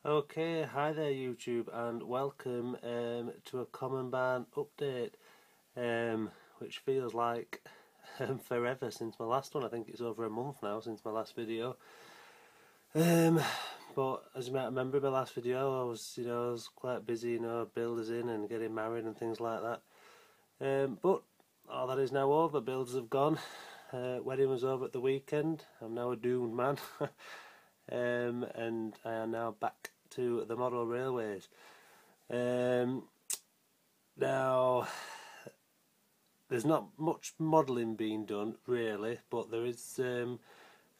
Okay, hi there YouTube, and welcome to a Common Barn update, which feels like forever since my last one. I think it's over a month now since my last video. But as you might remember in my last video, I was quite busy, builders in and getting married and things like that. But all that is now over. Builders have gone. Wedding was over at the weekend. I'm now a doomed man. And I am now back to the model railways. Now, there's not much modelling being done really, but there is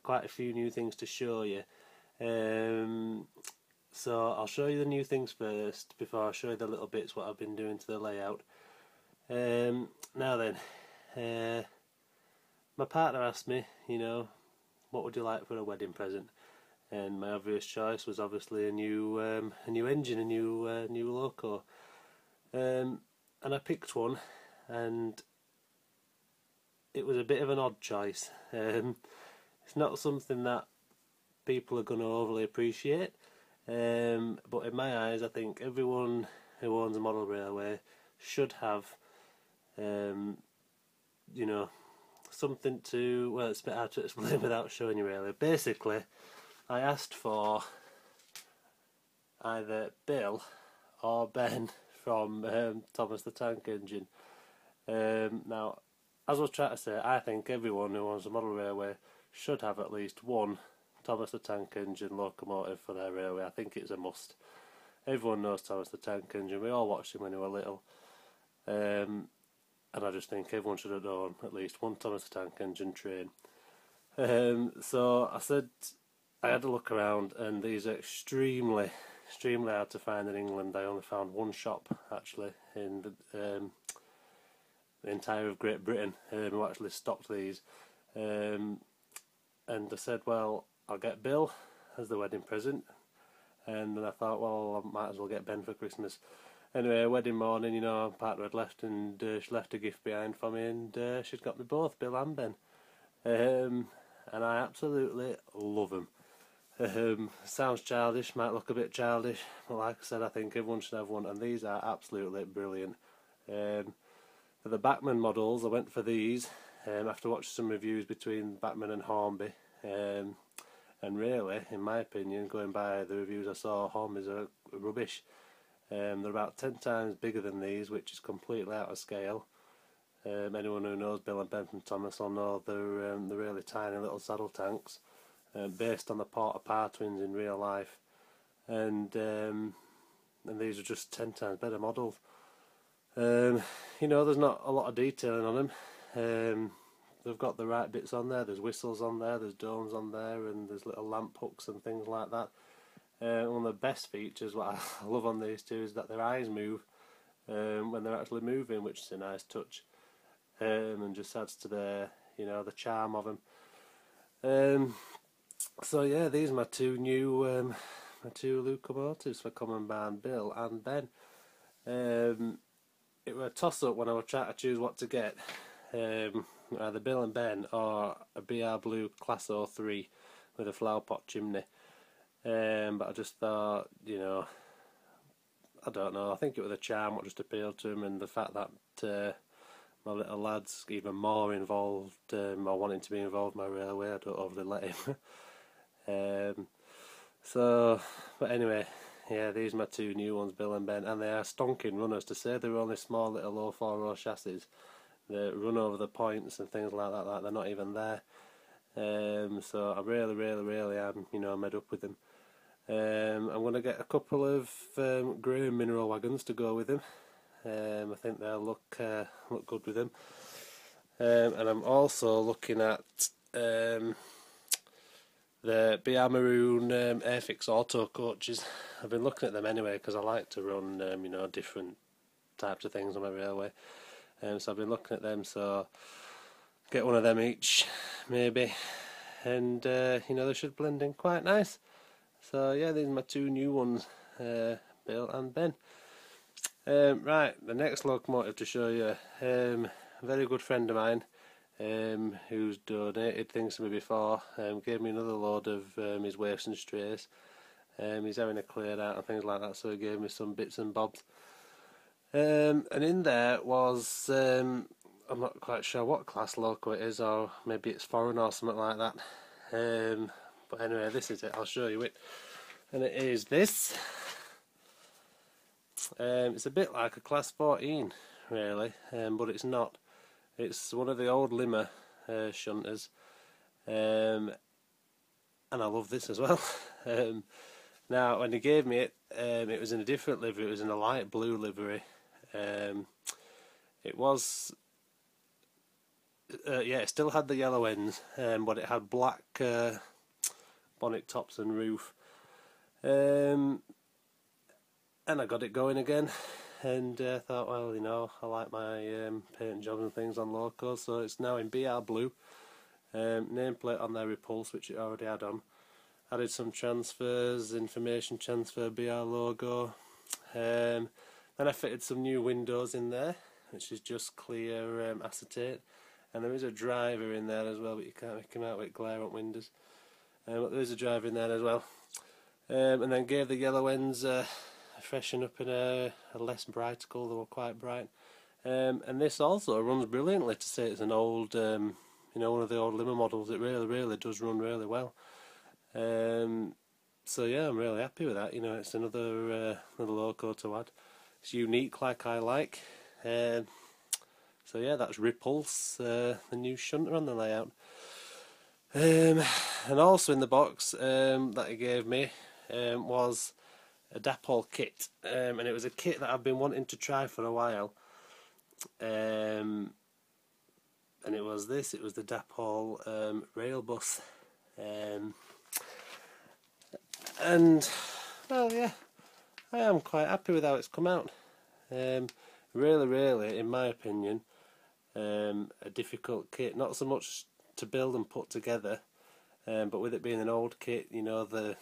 quite a few new things to show you. So I'll show you the new things first before I show you the little bits what I've been doing to the layout. Now then, my partner asked me, what would you like for a wedding present? And my obvious choice was obviously a new engine, a new loco. And I picked one, and it was a bit of an odd choice. It's not something that people are going to overly appreciate, but in my eyes, I think everyone who owns a model railway should have, something to. Well, it's a bit hard to explain without showing you really. Basically, I asked for either Bill or Ben from Thomas the Tank Engine. Now, as I was trying to say, I think everyone who owns a model railway should have at least one Thomas the Tank Engine locomotive for their railway. I think it's a must. Everyone knows Thomas the Tank Engine. We all watched him when we were little. And I just think everyone should have owned at least one Thomas the Tank Engine train. So I said, I had a look around, and these are extremely hard to find in England. I only found one shop actually in the entire of Great Britain who actually stocked these. And I said, well, I'll get Bill as the wedding present, and then I thought, well, I might as well get Ben for Christmas. Anyway, wedding morning, my partner had left, and she left a gift behind for me, and she's got me both, Bill and Ben. And I absolutely love them. Sounds childish, might look a bit childish, but like I said, I think everyone should have one, and these are absolutely brilliant. For the Bachmann models, I went for these after watching some reviews between Bachmann and Hornby, and really, in my opinion, going by the reviews I saw, Hornby's are rubbish. They're about 10 times bigger than these, which is completely out of scale. Anyone who knows Bill and Ben from Thomas will know they're really tiny little saddle tanks. Based on the Porter-Parr twins in real life, and these are just 10 times better models. There's not a lot of detailing on them. They've got the right bits on there. There's whistles on there, there's domes on there, and there's little lamp hooks and things like that. One of the best features, what I love on these two, is that their eyes move when they're actually moving, which is a nice touch, and just adds to the charm of them. So yeah, these are my two new locomotives for Common Barn, Bill and Ben. It was a toss-up when I was trying to choose what to get, either Bill and Ben or a BR Blue Class 03 with a flower pot chimney. But I just thought, I don't know, I think it was the charm what just appealed to him, and the fact that my little lad's even more involved, or wanting to be involved in my railway. I don't overly let him. But anyway, yeah, these are my two new ones, Bill and Ben, and they are stonking runners. To say they're only small little low 4-row chassis, they run over the points and things like that, like they're not even there. So I really am, made up with them. I'm going to get a couple of grey mineral wagons to go with them. I think they'll look good with them. And I'm also looking at the BR Maroon Airfix Auto coaches. I've been looking at them anyway because I like to run different types of things on my railway. So I've been looking at them, so get one of them each maybe, and they should blend in quite nice. So yeah, these are my two new ones, Bill and Ben. Right, the next locomotive to show you, a very good friend of mine who's donated things to me before, gave me another load of his waifs and strays. He's having a clear out and things like that, so he gave me some bits and bobs. And in there was, I'm not quite sure what class loco it is, or maybe it's foreign or something like that. But anyway, this is it, I'll show you it. And it is this. It's a bit like a class 14 really, but it's not. It's one of the old Limmer shunters, and I love this as well. Now when he gave me it, it was in a different livery. It was in a light blue livery. It was yeah, it still had the yellow ends, but it had black bonnet tops and roof. And I got it going again, and thought, well, you know, I like my paint jobs and things on loco, so it's now in BR blue. Nameplate on there, Repulse, which it already had on. Added some transfers, information transfer, BR logo. Then I fitted some new windows in there, which is just clear acetate, and there is a driver in there as well, but you can't make them out with glare on windows. But there is a driver in there as well. And then gave the yellow ends a freshen up in a less bright colour. They were quite bright. And this also runs brilliantly, to say it's an old, you know, one of the old Limmer models. It really does run really well. So yeah, I'm really happy with that. You know, it's another little loco to add. It's unique, like I like. So yeah, that's Repulse, the new shunter on the layout. And also in the box that he gave me was a Dapple kit, and it was a kit that I've been wanting to try for a while. And it was this. It was the Dapple Rail Bus. And well, yeah, I am quite happy with how it's come out. Really, in my opinion, a difficult kit. Not so much to build and put together, but with it being an old kit, you know, the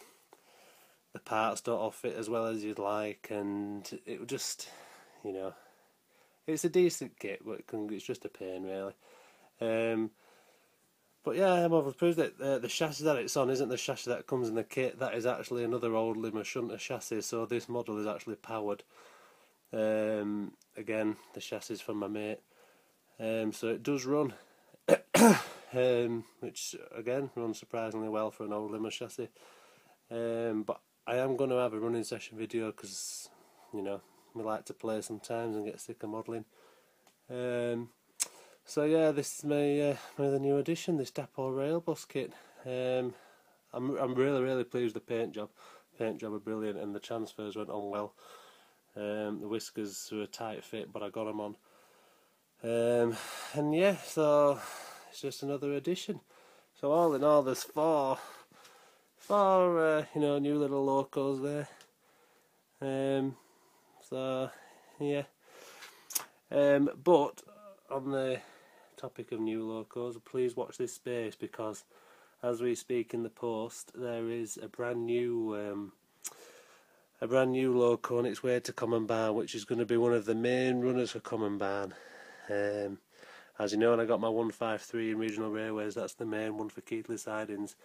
parts don't all fit as well as you'd like, and it would just, you know, it's a decent kit, but it's just a pain really. But yeah, I'm overproved that the chassis that it's on isn't the chassis that comes in the kit. That is actually another old Limmer shunter chassis, so this model is actually powered. Again, the chassis is from my mate, so it does run, which again runs surprisingly well for an old Limmer chassis. But I am going to have a running session video because, you know, we like to play sometimes and get sick of modelling. So yeah, this is my the new addition, this Dapple Rail Bus kit. I'm really pleased with the paint job. Paint job are brilliant, and the transfers went on well. The whiskers were a tight fit, but I got them on. And yeah, so it's just another addition. So all in all, there's four you know, new little locos there. So yeah. But on the topic of new locos, please watch this space, because as we speak in the post, there is a brand new loco on its way to Common Barn, which is going to be one of the main runners for Common Barn. As you know, when I got my 153 in Regional Railways, that's the main one for Keighley sidings.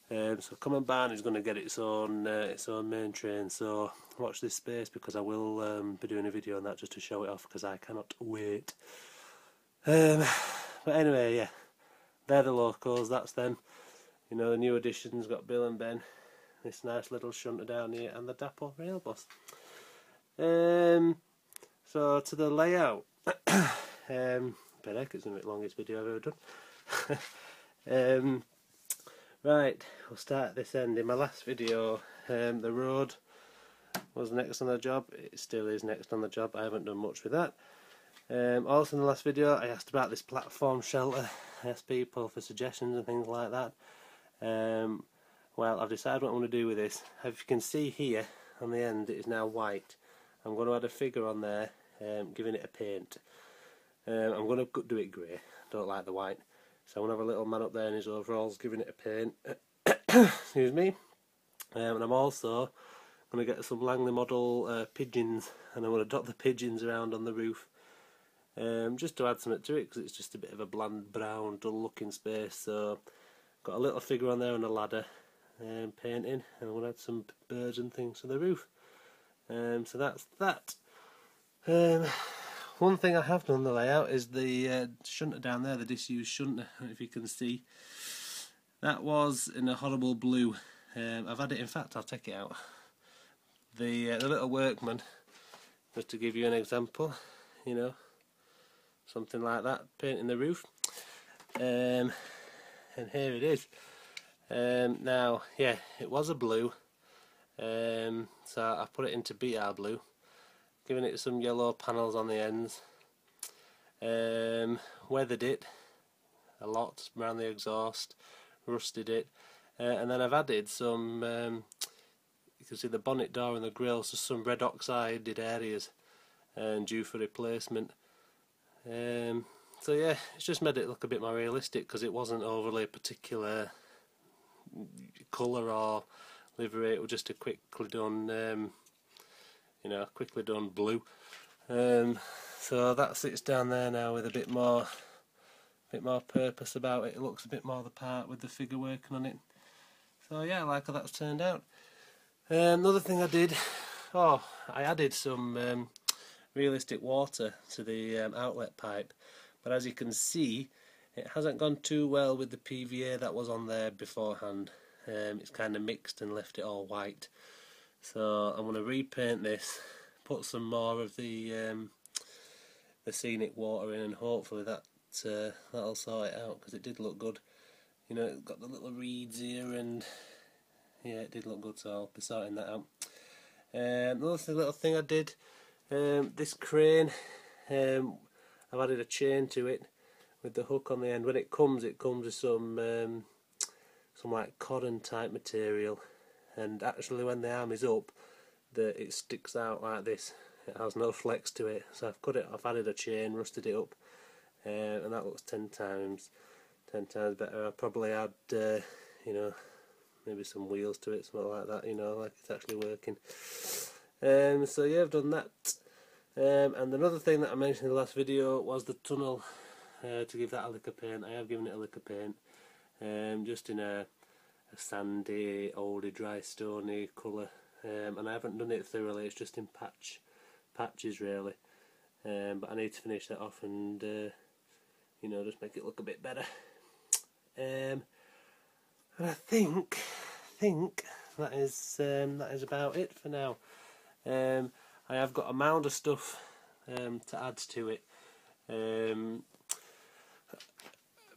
So Common Barn is going to get its own main train. So watch this space, because I will be doing a video on that just to show it off, because I cannot wait. But anyway, yeah, they're the locos. That's them. You know, the new additions got Bill and Ben. This nice little shunter down here, and the Dapple Rail Bus. So to the layout. It's the longest video I've ever done. Right, we'll start at this end. In my last video, the road was next on the job. It still is next on the job. I haven't done much with that. Also in the last video, I asked about this platform shelter. I asked people for suggestions and things like that. Well, I've decided what I'm going to do with this. As you can see here on the end, it is now white. I'm going to add a figure on there, giving it a paint. I'm going to do it grey. Don't like the white. So I'm going to have a little man up there in his overalls giving it a paint. Excuse me. And I'm also going to get some Langley model pigeons, and I'm going to dot the pigeons around on the roof. Just to add something to it, because it's just a bit of a bland brown dull looking space. So got a little figure on there and a ladder, painting, and I'm going to add some birds and things to the roof. So that's that. One thing I have done on the layout is the shunter down there, the disused shunter. I don't know if you can see. That was in a horrible blue. I've had it, in fact I'll take it out. The little workman, just to give you an example, you know, something like that, painting the roof. And here it is. Now, yeah, it was a blue, so I put it into BR blue, giving it some yellow panels on the ends. Weathered it a lot around the exhaust, rusted it, and then I've added some, you can see the bonnet door and the grille, so some red oxided areas due for replacement. So yeah, it's just made it look a bit more realistic because it wasn't overly particular colour or livery. It was just a quickly done, you know, quickly done blue. So that sits down there now with a bit more purpose about it. It looks a bit more the part with the figure working on it. So yeah, I like how that's turned out. Another thing I did, I added some realistic water to the outlet pipe, but as you can see, it hasn't gone too well with the PVA that was on there beforehand. It's kind of mixed and left it all white. So I'm going to repaint this, put some more of the scenic water in, and hopefully that'll sort it out, because it did look good. You know, it's got the little reeds here, and yeah, it did look good, so I'll be sorting that out. Another little thing I did, this crane, I've added a chain to it with the hook on the end. When it comes with some like cotton type material, and actually when the arm is up, it sticks out like this. It has no flex to it, so I've added a chain, rusted it up, and that looks 10 times better. I'll probably add, you know, maybe some wheels to it, something like that, you know, like it's actually working. So yeah, I've done that. And another thing that I mentioned in the last video was the tunnel, to give that a lick of paint. I have given it a lick of paint, just in a sandy, oldie, dry, stony colour, and I haven't done it thoroughly. It's just in patches really, but I need to finish that off and you know, just make it look a bit better. And I think that is about it for now. I have got a mound of stuff to add to it,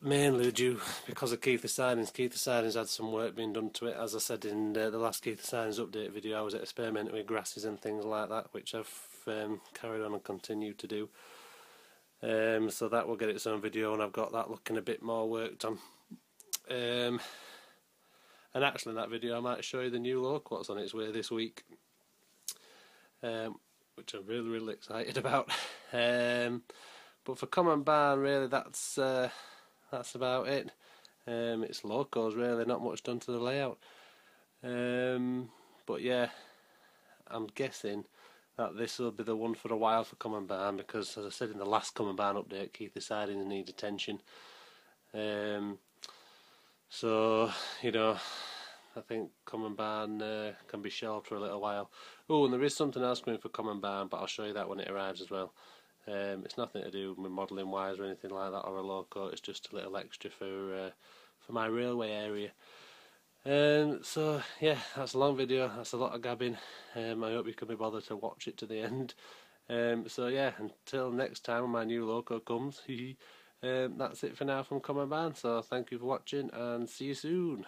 mainly due because of Keith the Sidings. Keith the Sidings had some work being done to it. As I said in the last Keith the Sidings update video, I was experimenting with grasses and things like that, which I've carried on and continued to do. So that will get its own video, and I've got that looking a bit more worked on. And actually in that video I might show you the new loco that's on its way this week, which I'm really excited about. But for Common Barn, really, that's about it. It's locos really, not much done to the layout. But yeah, I'm guessing that this will be the one for a while for Common Barn, because as I said in the last Common Barn update, Keith the Sidings needs attention. So, you know, I think Common Barn can be shelved for a little while. Oh, and there is something else coming for Common Barn, but I'll show you that when it arrives as well. It's nothing to do with modelling wise or anything like that, or a loco. It's just a little extra for my railway area. So yeah, that's a long video. That's a lot of gabbing. I hope you can be bothered to watch it to the end. So yeah, until next time when my new loco comes, that's it for now from Common Barn. So thank you for watching, and see you soon.